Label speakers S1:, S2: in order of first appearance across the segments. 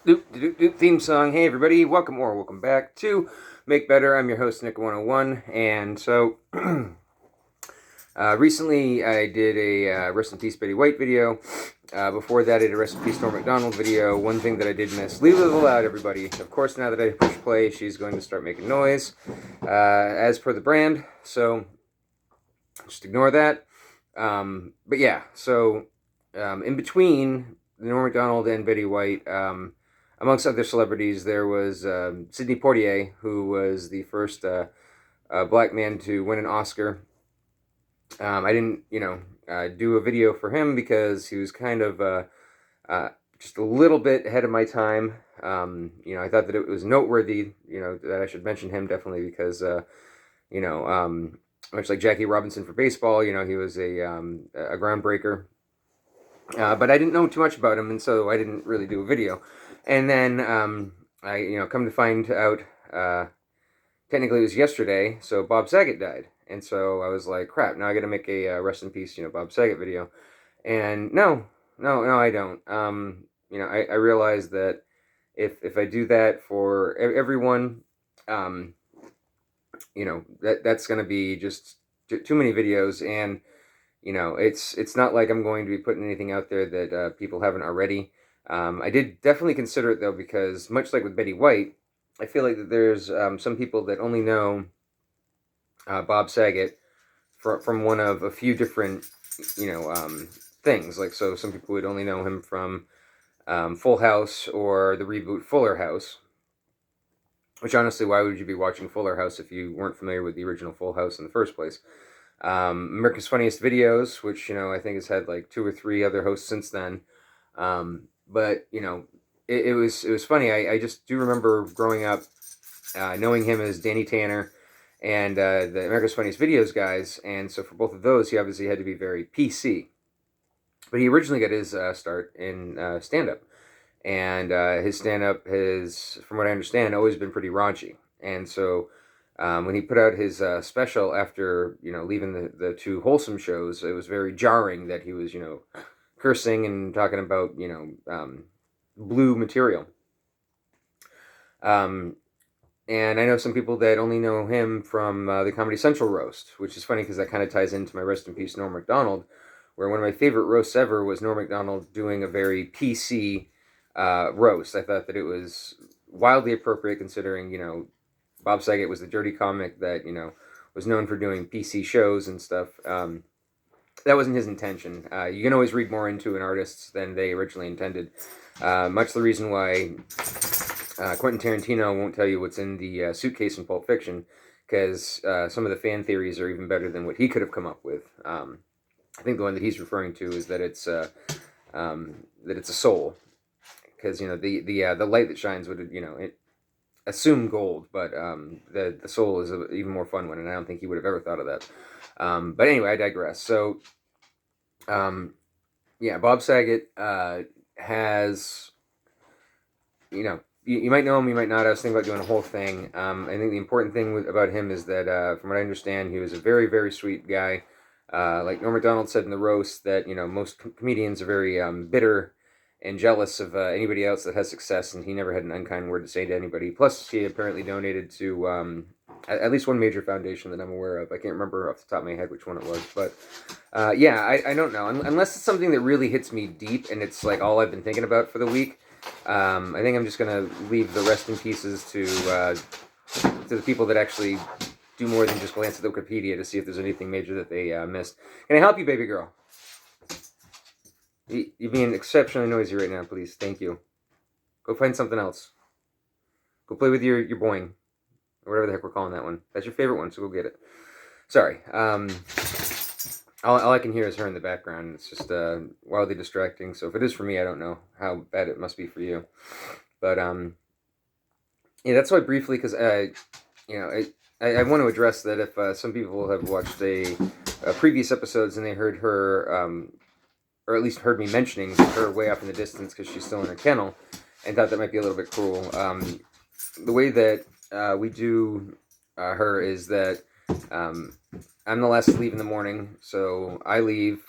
S1: Theme song. Hey everybody, welcome back to Make Better. I'm your host Nick 101, and so recently I did a Rest in Peace Betty White video. Before that I did a Rest in Peace Norm Macdonald video. One thing that I did miss, leave it aloud everybody. Of course now that I push play, she's going to start making noise, as per the brand, so just ignore that. But yeah, so in between Norm Macdonald and Betty White, amongst other celebrities, there was Sidney Poitier, who was the first black man to win an Oscar. I didn't, do a video for him because he was kind of just a little bit ahead of my time. I thought that it was noteworthy, that I should mention him definitely because, much like Jackie Robinson for baseball, he was a groundbreaker. But I didn't know too much about him, and so I didn't really do a video. And then I come to find out, technically it was yesterday, so Bob Saget died. And so I was like, crap, now I gotta make a rest in peace, Bob Saget video. And no, I don't. I realized that if I do that for everyone, that's gonna be just too many videos, and it's not like I'm going to be putting anything out there that people haven't already. I did definitely consider it though, because much like with Betty White, I feel like that there's some people that only know Bob Saget from one of a few different, things. Like, so some people would only know him from Full House or the reboot Fuller House. Which honestly, why would you be watching Fuller House if you weren't familiar with the original Full House in the first place? America's Funniest Videos, which I think has had like 2 or 3 other hosts since then. But it was funny. I just do remember growing up, knowing him as Danny Tanner and the America's Funniest Videos guys, and so for both of those, he obviously had to be very PC. But he originally got his start in stand-up, and his stand-up has, from what I understand, always been pretty raunchy. And so when he put out his special after leaving the two wholesome shows, it was very jarring that he was cursing and talking about blue material. And I know some people that only know him from the Comedy Central roast, which is funny because that kind of ties into my Rest in Peace Norm Macdonald, where one of my favorite roasts ever was Norm Macdonald doing a very PC roast. I thought that it was wildly appropriate considering Bob Saget was the dirty comic that was known for doing PC shows and stuff. That wasn't his intention. You can always read more into an artist than they originally intended. Much the reason why Quentin Tarantino won't tell you what's in the suitcase in Pulp Fiction, because some of the fan theories are even better than what he could have come up with. I think the one that he's referring to is that it's a soul, because the light that shines would assume gold, but the soul is an even more fun one, and I don't think he would have ever thought of that. But anyway, I digress. So, Bob Saget has, you might know him, you might not. I was thinking about doing a whole thing. I think the important thing about him is that, from what I understand, he was a very, very sweet guy. Like Norm Macdonald said in the roast, that most comedians are very bitter and jealous of anybody else that has success, and he never had an unkind word to say to anybody. Plus, he apparently donated to at least one major foundation that I'm aware of. I can't remember off the top of my head which one it was, but I don't know. Unless it's something that really hits me deep and it's like all I've been thinking about for the week. I think I'm just gonna leave the rest in pieces to the people that actually do more than just glance at the Wikipedia to see if there's anything major that they missed. Can I help you, baby girl? You're being exceptionally noisy right now, please. Thank you. Go find something else. Go play with your boing, or whatever the heck we're calling that one. That's your favorite one, so go get it. Sorry. All I can hear is her in the background. It's just wildly distracting. So if it is for me, I don't know how bad it must be for you. But that's why briefly, because I want to address that if some people have watched a previous episodes and they heard her, or at least heard me mentioning her way off in the distance because she's still in her kennel, and thought that might be a little bit cruel. The way that we do her is that I'm the last to leave in the morning, so I leave.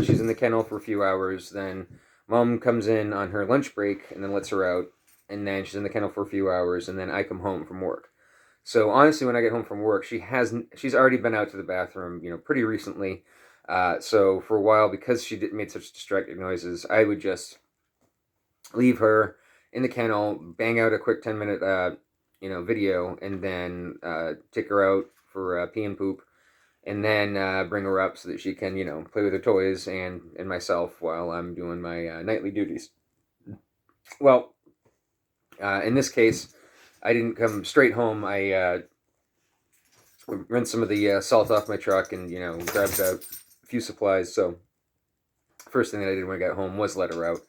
S1: She's in the kennel for a few hours, then Mom comes in on her lunch break and then lets her out, and then she's in the kennel for a few hours, and then I come home from work. So honestly, when I get home from work, she's already been out to the bathroom, pretty recently. So for a while, because she made such distracting noises, I would just leave her in the kennel, bang out a quick 10-minute video, and then take her out for pee and poop, and then bring her up so that she can play with her toys and myself while I'm doing my nightly duties. Well, in this case, I didn't come straight home. I rinsed some of the salt off my truck and grabbed a few supplies. So first thing that I did when I got home was let her out.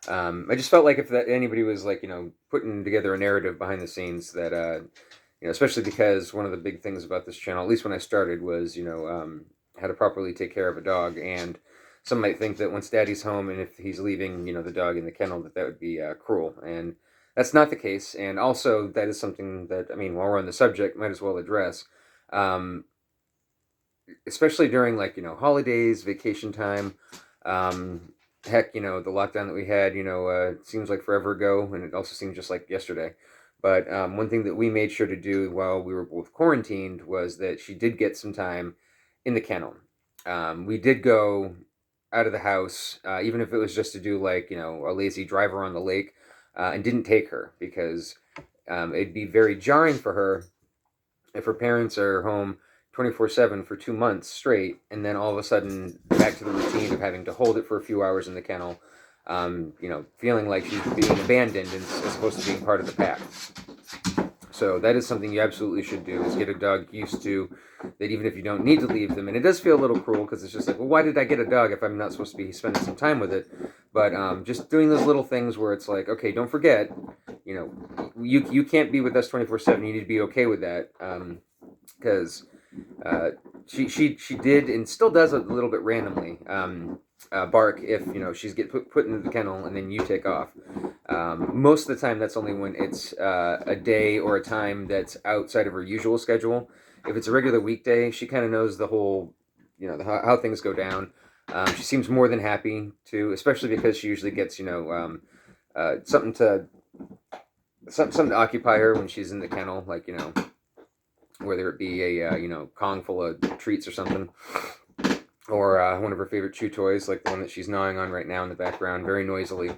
S1: I just felt like if anybody was like putting together a narrative behind the scenes that especially because one of the big things about this channel, at least when I started, was how to properly take care of a dog. And some might think that once Daddy's home and if he's leaving the dog in the kennel, that would be cruel, and that's not the case. And also that is something that, I mean, while we're on the subject, might as well address. Um, Especially during like holidays, vacation time. Heck, the lockdown that we had, seems like forever ago, and it also seemed just like yesterday. But one thing that we made sure to do while we were both quarantined was that she did get some time in the kennel. We did go out of the house, even if it was just to do like a lazy drive around the lake, and didn't take her because it'd be very jarring for her if her parents are home 24/7 for 2 months straight, and then all of a sudden back to the routine of having to hold it for a few hours in the kennel, feeling like she's being abandoned as opposed to being part of the pack. So that is something you absolutely should do, is get a dog used to that even if you don't need to leave them. And it does feel a little cruel because it's just like, well, why did I get a dog if I'm not supposed to be spending some time with it? But just doing those little things where it's like, okay, don't forget, you can't be with us 24/7. You need to be okay with that, because she did and still does a little bit randomly bark if she's get put into the kennel and then you take off. Most of the time, that's only when it's a day or a time that's outside of her usual schedule. If it's a regular weekday, she kind of knows the whole, how things go down. She seems more than happy to, especially because she usually gets, something to occupy her when she's in the kennel, like whether it be a Kong full of treats or something, or one of her favorite chew toys, like the one that she's gnawing on right now in the background, very noisily.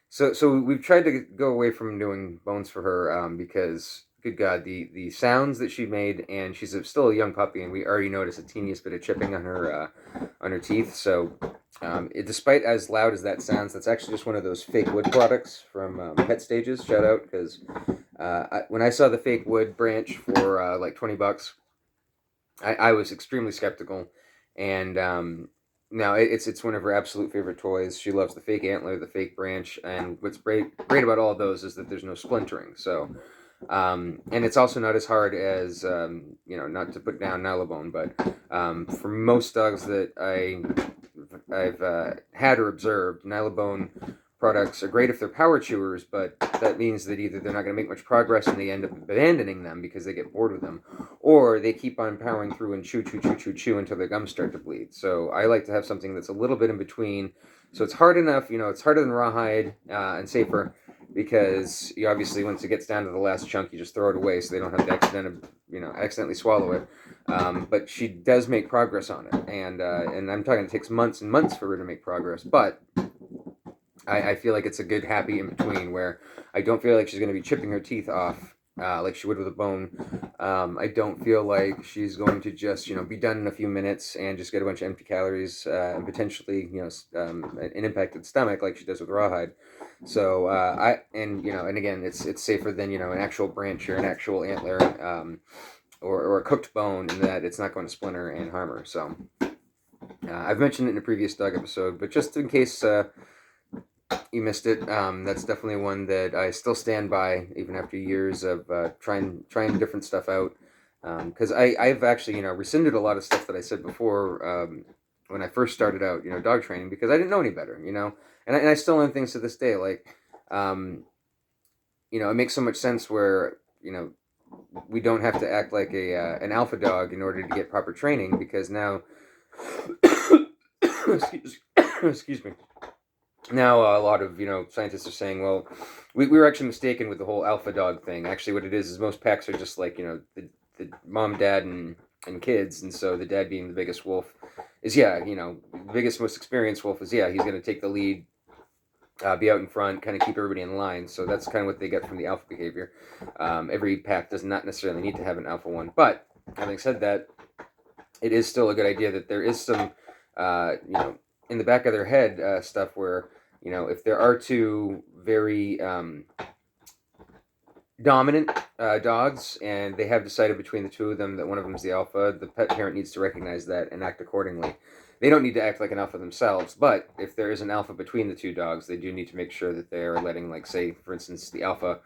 S1: So we've tried to go away from doing bones for her because, good God, the sounds that she made, and she's still a young puppy, and we already noticed a teeniest bit of chipping on her teeth. So despite as loud as that sounds, that's actually just one of those fake wood products from Pet Stages. Shout out, because when I saw the fake wood branch for like $20, I was extremely skeptical, and now it's one of her absolute favorite toys. She loves the fake antler, the fake branch, and what's great about all of those is that there's no splintering. So, and it's also not as hard as not to put down Nylabone, but for most dogs that I've had or observed, Nylabone products are great if they're power chewers, but that means that either they're not going to make much progress and they end up abandoning them because they get bored with them, or they keep on powering through and chew until their gums start to bleed. So I like to have something that's a little bit in between. So it's hard enough, it's harder than rawhide and safer, because you obviously, once it gets down to the last chunk, you just throw it away so they don't have to accidentally swallow it. But she does make progress on it, and I'm talking, it takes months and months for her to make progress, but I feel like it's a good happy in between where I don't feel like she's going to be chipping her teeth off like she would with a bone. I don't feel like she's going to just be done in a few minutes and just get a bunch of empty calories and potentially an impacted stomach like she does with rawhide. So and again, it's safer than an actual branch or an actual antler or a cooked bone, in that it's not going to splinter and harm her. So I've mentioned it in a previous dog episode, but just in case you missed it, that's definitely one that I still stand by even after years of trying different stuff out, because I've actually rescinded a lot of stuff that I said before when I first started out dog training, because I didn't know any better, and I still learn things to this day, like it makes so much sense where we don't have to act like an alpha dog in order to get proper training, because now excuse, excuse me. Now a lot of scientists are saying, well, we were actually mistaken with the whole alpha dog thing. Actually, what it is most packs are just like the mom, dad, and kids, and so the dad being the biggest wolf is the biggest, most experienced wolf is he's going to take the lead, be out in front, kind of keep everybody in line. So that's kind of what they get from the alpha behavior. Every pack does not necessarily need to have an alpha one, but having said that, it is still a good idea that there is some, in the back of their head stuff where if there are two very dominant dogs and they have decided between the two of them that one of them is the alpha, the pet parent needs to recognize that and act accordingly. They don't need to act like an alpha themselves, but if there is an alpha between the two dogs, they do need to make sure that they are letting, like, say, for instance, the alpha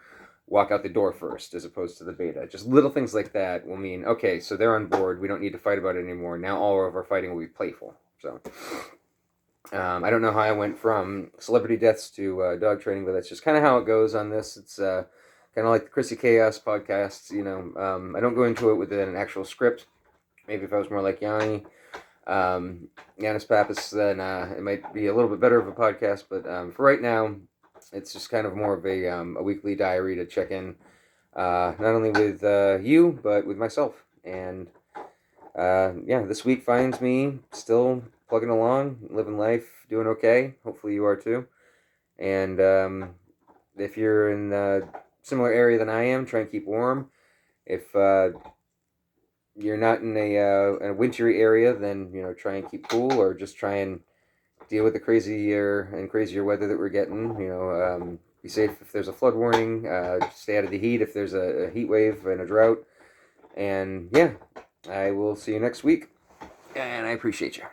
S1: walk out the door first as opposed to the beta. Just little things like that will mean, okay, so they're on board. We don't need to fight about it anymore. Now all of our fighting will be playful. So I don't know how I went from celebrity deaths to dog training, but that's just kind of how it goes on this. It's kind of like the Chrissy Chaos podcasts. I don't go into it with an actual script. Maybe if I was more like Yanis Pappas, then it might be a little bit better of a podcast. But for right now, it's just kind of more of a weekly diary to check in, not only with you, but with myself. And this week finds me still plugging along, living life, doing okay. Hopefully you are too. And if you're in a similar area than I am, try and keep warm. If you're not in a wintry area, then try and keep cool, or just try and deal with the crazier weather that we're getting. Be safe if there's a flood warning. Stay out of the heat if there's a heat wave and a drought. And I will see you next week. And I appreciate you.